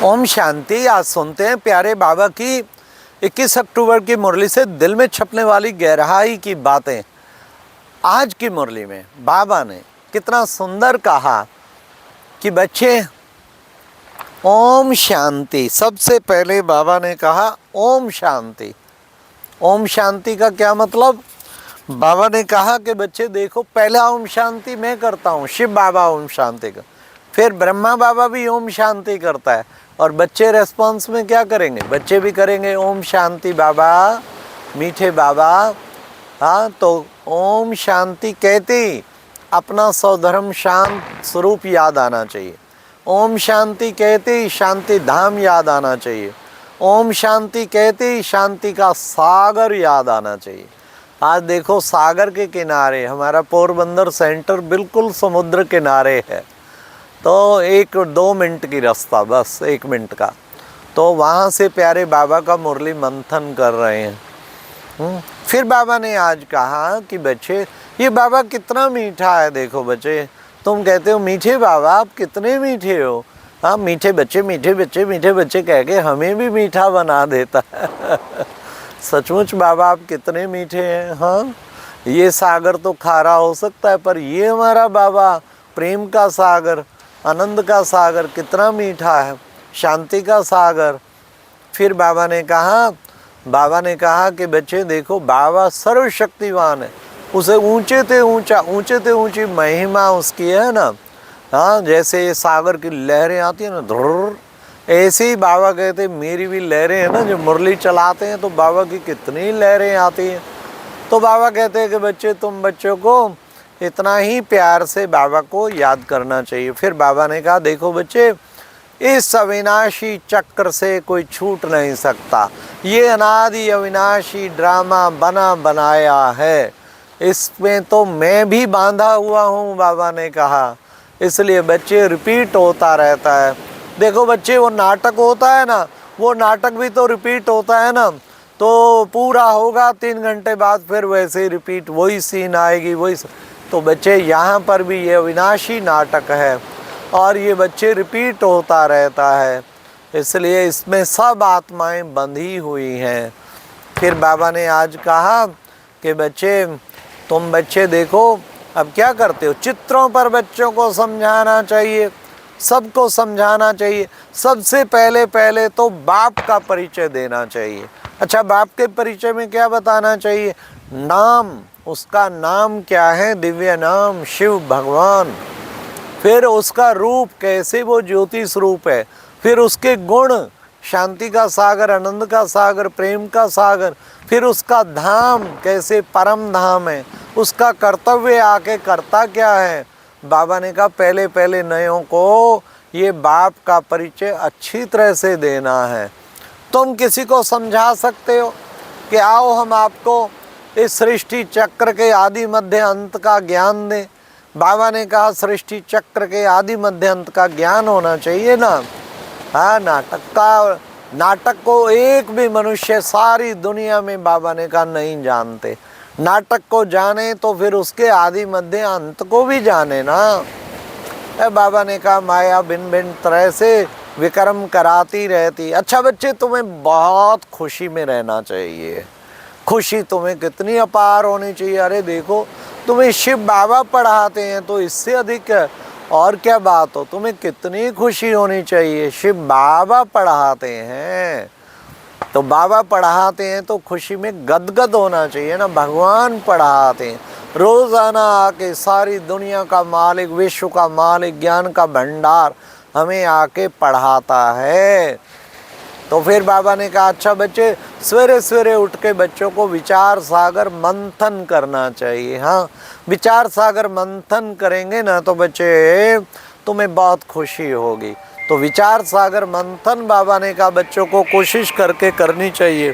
ओम शांति। आज सुनते हैं प्यारे बाबा की 21 अक्टूबर की मुरली से दिल में छपने वाली गहराई की बातें। आज की मुरली में बाबा ने कितना सुंदर कहा कि बच्चे ओम शांति। सबसे पहले बाबा ने कहा ओम शांति। ओम शांति का क्या मतलब? बाबा ने कहा कि बच्चे देखो, पहला ओम शांति मैं करता हूँ, शिव बाबा ओम शांति का, फिर ब्रह्मा बाबा भी ओम शांति करता है, और बच्चे रेस्पॉन्स में क्या करेंगे? बच्चे भी करेंगे ओम शांति बाबा, मीठे बाबा। हाँ, तो ओम शांति कहते ही अपना स्वधर्म शांत स्वरूप याद आना चाहिए। ओम शांति कहते ही शांति धाम याद आना चाहिए। ओम शांति कहते ही शांति का सागर याद आना चाहिए। आज देखो, सागर के किनारे हमारा पोरबंदर सेंटर बिल्कुल समुद्र किनारे है, तो 1-2 मिनट की रास्ता, बस 1 मिनट का। तो वहाँ से प्यारे बाबा का मुरली मंथन कर रहे हैं। फिर बाबा ने आज कहा कि बच्चे, ये बाबा कितना मीठा है। देखो बच्चे, तुम कहते हो मीठे बाबा, आप कितने मीठे हो। हाँ, मीठे बच्चे मीठे बच्चे मीठे बच्चे कह के हमें भी मीठा बना देता है। सचमुच बाबा आप कितने मीठे हैं। हाँ, ये सागर तो खारा हो सकता है, पर ये हमारा बाबा प्रेम का सागर, आनंद का सागर कितना मीठा है, शांति का सागर। फिर बाबा ने कहा कि बच्चे देखो, बाबा सर्वशक्तिवान है, उसे ऊंचे ते ऊंची महिमा उसकी है ना। हाँ, जैसे ये सागर की लहरें आती है ना, धुर, ऐसे ही बाबा कहते मेरी भी लहरें हैं ना, जो मुरली चलाते हैं तो बाबा की कितनी लहरें आती हैं। तो बाबा कहते हैं कि बच्चे, तुम बच्चों को इतना ही प्यार से बाबा को याद करना चाहिए। फिर बाबा ने कहा देखो बच्चे, इस अविनाशी चक्र से कोई छूट नहीं सकता। ये अनादि अविनाशी ड्रामा बना बनाया है, इसमें तो मैं भी बांधा हुआ हूँ, बाबा ने कहा। इसलिए बच्चे रिपीट होता रहता है। देखो बच्चे, वो नाटक होता है ना, वो नाटक भी तो रिपीट होता है ना। तो पूरा होगा 3 घंटे बाद, फिर वैसे ही रिपीट, वही सीन आएगी, वही। तो बच्चे, यहाँ पर भी ये अविनाशी नाटक है और ये बच्चे रिपीट होता रहता है, इसलिए इसमें सब आत्माएं बंधी हुई हैं। फिर बाबा ने आज कहा कि बच्चे, तुम बच्चे देखो अब क्या करते हो, चित्रों पर बच्चों को समझाना चाहिए, सबको समझाना चाहिए। सबसे पहले तो बाप का परिचय देना चाहिए। अच्छा, बाप के परिचय में क्या बताना चाहिए? नाम, उसका नाम क्या है? दिव्य नाम शिव भगवान। फिर उसका रूप कैसे, वो ज्योति स्वरूप है। फिर उसके गुण, शांति का सागर, आनंद का सागर, प्रेम का सागर। फिर उसका धाम कैसे, परम धाम है। उसका कर्तव्य आके करता क्या है। बाबा ने कहा पहले नयों को ये बाप का परिचय अच्छी तरह से देना है। तुम किसी को समझा सकते हो कि आओ हम आपको इस सृष्टि चक्र के आदि मध्य अंत का ज्ञान दें। बाबा ने कहा सृष्टि चक्र के आदि मध्य अंत का ज्ञान होना चाहिए ना। हाँ, नाटक को एक भी मनुष्य सारी दुनिया में बाबा ने कहा नहीं जानते। नाटक को जाने तो फिर उसके आदि मध्य अंत को भी जाने ना। बाबा ने कहा माया भिन्न भिन्न तरह से विक्रम कराती रहती। अच्छा बच्चे, तुम्हें बहुत खुशी में रहना चाहिए। खुशी तुम्हें कितनी अपार होनी चाहिए। अरे देखो, तुम्हें शिव बाबा पढ़ाते हैं तो इससे अधिक और क्या बात हो। तुम्हें कितनी खुशी होनी चाहिए, शिव बाबा पढ़ाते हैं। तो बाबा पढ़ाते हैं तो खुशी में गदगद होना चाहिए ना। भगवान पढ़ाते हैं, रोज़ाना आके सारी दुनिया का मालिक, विश्व का मालिक, ज्ञान का भंडार हमें आके पढ़ाता है। तो फिर बाबा ने कहा अच्छा बच्चे, सवेरे सवेरे उठ के बच्चों को विचार सागर मंथन करना चाहिए। हाँ, विचार सागर मंथन करेंगे ना तो बच्चे तुम्हें बहुत खुशी होगी। तो विचार सागर मंथन बाबा ने कहा बच्चों को कोशिश करके करनी चाहिए।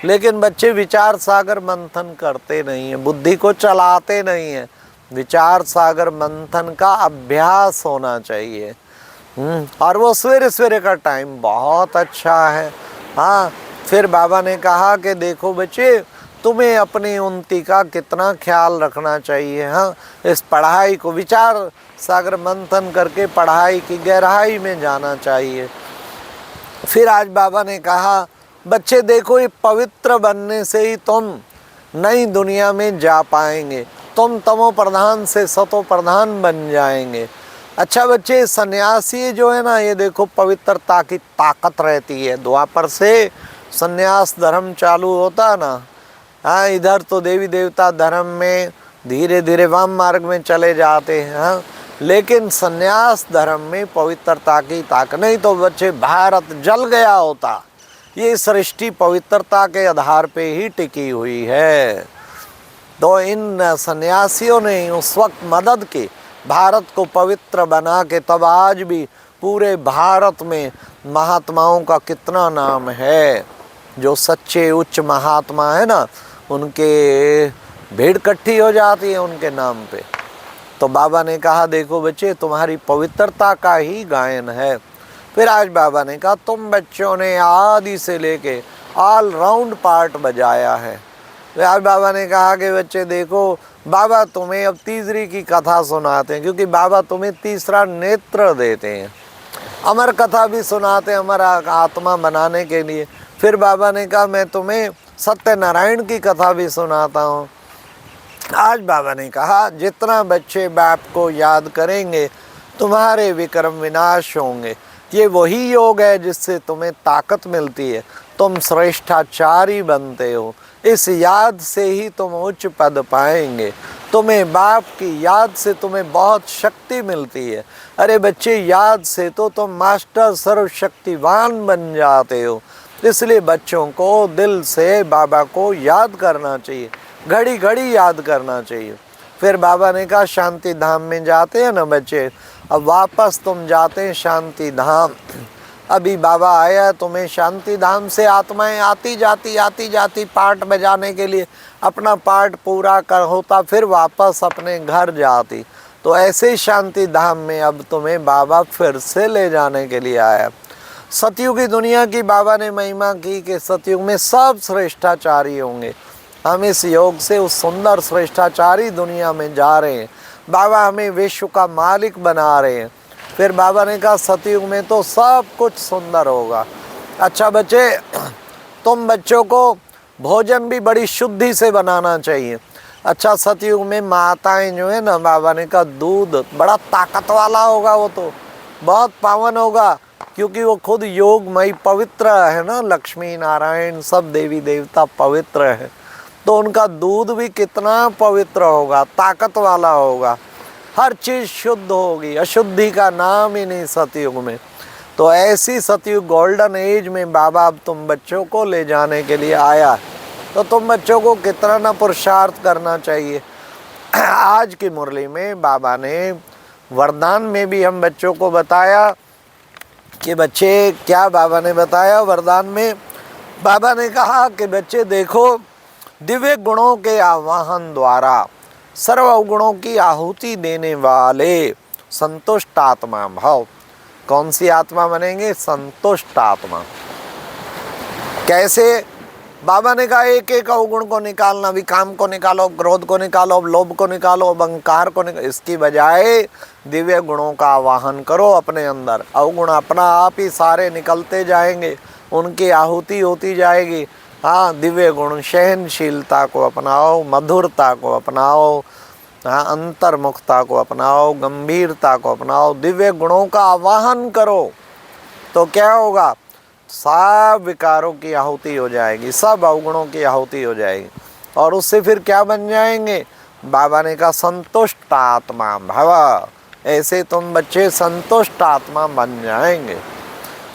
लेकिन बच्चे विचार सागर मंथन करते नहीं हैं, बुद्धि को चलाते नहीं हैं। विचार सागर मंथन का अभ्यास होना चाहिए। और वो सवेरे सवेरे का टाइम बहुत अच्छा है। हाँ, फिर बाबा ने कहा कि देखो बच्चे, तुम्हें अपनी उन्नति का कितना ख्याल रखना चाहिए। हाँ, इस पढ़ाई को विचार सागर मंथन करके पढ़ाई की गहराई में जाना चाहिए। फिर आज बाबा ने कहा बच्चे देखो, ये पवित्र बनने से ही तुम नई दुनिया में जा पाएंगे, तुम तमो प्रधान से सतो प्रधान बन जाएंगे। अच्छा बच्चे, सन्यासी जो है ना, ये देखो पवित्रता की ताकत रहती है। द्वापर से सन्यास धर्म चालू होता ना, हाँ, इधर तो देवी देवता धर्म में धीरे धीरे वाम मार्ग में चले जाते हैं, हाँ, लेकिन सन्यास धर्म में पवित्रता की ताकत। नहीं तो बच्चे भारत जल गया होता। ये सृष्टि पवित्रता के आधार पे ही टिकी हुई है। तो इन सन्यासियों ने उस वक्त मदद की, भारत को पवित्र बना के, तब आज भी पूरे भारत में महात्माओं का कितना नाम है। जो सच्चे उच्च महात्मा है ना, उनके भीड़ इकट्ठी हो जाती है उनके नाम पे। तो बाबा ने कहा देखो बच्चे, तुम्हारी पवित्रता का ही गायन है। फिर आज बाबा ने कहा तुम बच्चों ने आदि से लेके ऑल राउंड पार्ट बजाया है। तो आज बाबा ने कहा कि बच्चे देखो, बाबा तुम्हें अब तीसरी की कथा सुनाते हैं, क्योंकि बाबा तुम्हें तीसरा नेत्र देते हैं। अमर कथा भी सुनाते हैं अमर आत्मा बनाने के लिए। फिर बाबा ने कहा मैं तुम्हें सत्यनारायण की कथा भी सुनाता हूँ। आज बाबा ने कहा जितना बच्चे बाप को याद करेंगे तुम्हारे विक्रम विनाश होंगे। ये वही योग है जिससे तुम्हें ताकत मिलती है, तुम श्रेष्ठाचारी बनते हो। इस याद से ही तुम उच्च पद पाएंगे। तुम्हें बाप की याद से तुम्हें बहुत शक्ति मिलती है। अरे बच्चे, याद से तो तुम मास्टर सर्वशक्तिवान बन जाते हो। इसलिए बच्चों को दिल से बाबा को याद करना चाहिए, घड़ी घड़ी याद करना चाहिए। फिर बाबा ने कहा शांति धाम में जाते हैं ना बच्चे, अब वापस तुम जाते हैं शांति धाम। अभी बाबा आया तुम्हें शांति धाम से आत्माएं आती जाती पार्ट बजाने के लिए, अपना पार्ट पूरा कर होता, फिर वापस अपने घर जाती। तो ऐसे शांति धाम में अब तुम्हें बाबा फिर से ले जाने के लिए आया। सतयुगी दुनिया की बाबा ने महिमा की कि सतयुग में सब श्रेष्ठाचारी होंगे। हम इस योग से उस सुंदर श्रेष्ठाचारी दुनिया में जा रहे हैं। बाबा हमें विश्व का मालिक बना रहे हैं। फिर बाबा ने कहा सतयुग में तो सब कुछ सुंदर होगा। अच्छा बच्चे, तुम बच्चों को भोजन भी बड़ी शुद्धि से बनाना चाहिए। अच्छा, सतयुग में माताएं जो है ना, बाबा ने कहा दूध बड़ा ताकत वाला होगा, वो तो बहुत पावन होगा, क्योंकि वो खुद योगमयी पवित्र है ना। लक्ष्मी नारायण सब देवी देवता पवित्र है, तो उनका दूध भी कितना पवित्र होगा, ताकत वाला होगा। हर चीज़ शुद्ध होगी, अशुद्धि का नाम ही नहीं सतयुग में। तो ऐसी सतयुग गोल्डन एज में बाबा अब तुम बच्चों को ले जाने के लिए आया है। तो तुम बच्चों को कितना ना पुरुषार्थ करना चाहिए। आज की मुरली में बाबा ने वरदान में भी हम बच्चों को बताया कि बच्चे, क्या बाबा ने बताया वरदान में? बाबा ने कहा कि बच्चे देखो, दिव्य गुणों के आवाहन द्वारा सर्व अवगुणों की आहुति देने वाले संतुष्ट आत्मा भाव। कौन सी आत्मा बनेंगे? संतुष्ट आत्मा। कैसे? बाबा ने कहा एक एक अवगुण को निकालना, भी काम को निकालो, क्रोध को निकालो, लोभ को निकालो, अहंकार को निकालो। इसकी बजाय दिव्य गुणों का आवाहन करो अपने अंदर। अवगुण अपना आप ही सारे निकलते जाएंगे, उनकी आहुति होती जाएगी। हाँ, दिव्य गुण, सहनशीलता को अपनाओ, मधुरता को अपनाओ, हाँ, अंतर्मुखता को अपनाओ, गंभीरता को अपनाओ, दिव्य गुणों का आवाहन करो। तो क्या होगा? सब विकारों की आहुति हो जाएगी, सब अवगुणों की आहुति हो जाएगी, और उससे फिर क्या बन जाएंगे? बाबा ने कहा संतुष्ट आत्मा भव। ऐसे तुम बच्चे संतुष्ट आत्मा बन जाएंगे।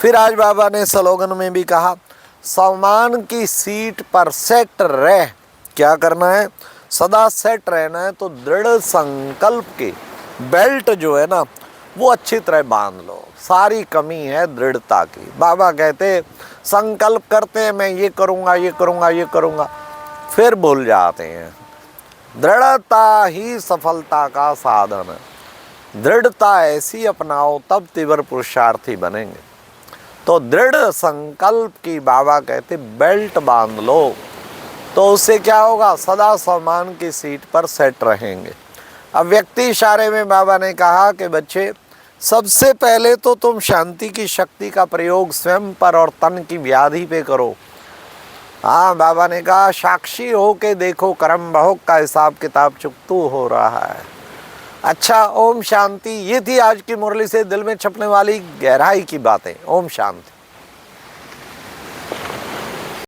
फिर आज बाबा ने स्लोगन में भी कहा सम्मान की सीट पर सेट रह। क्या करना है? सदा सेट रहना है। तो दृढ़ संकल्प की बेल्ट जो है ना, वो अच्छी तरह बांध लो। सारी कमी है दृढ़ता की। बाबा कहते संकल्प करते हैं मैं ये करूँगा, ये करूँगा, ये करूँगा, फिर भूल जाते हैं। दृढ़ता ही सफलता का साधन है। दृढ़ता ऐसी अपनाओ तब तीव्र पुरुषार्थी बनेंगे। तो दृढ़ संकल्प की बाबा कहते बेल्ट बांध लो। तो उससे क्या होगा? सदा सम्मान की सीट पर सेट रहेंगे। अब व्यक्ति इशारे में बाबा ने कहा कि बच्चे सबसे पहले तो तुम शांति की शक्ति का प्रयोग स्वयं पर और तन की व्याधि पे करो। हाँ, बाबा ने कहा साक्षी हो के देखो, कर्म भोग का हिसाब किताब चुकतू हो रहा है। अच्छा, ओम शांति। ये थी आज की मुरली से दिल में छपने वाली गहराई की बातें। ओम शांति।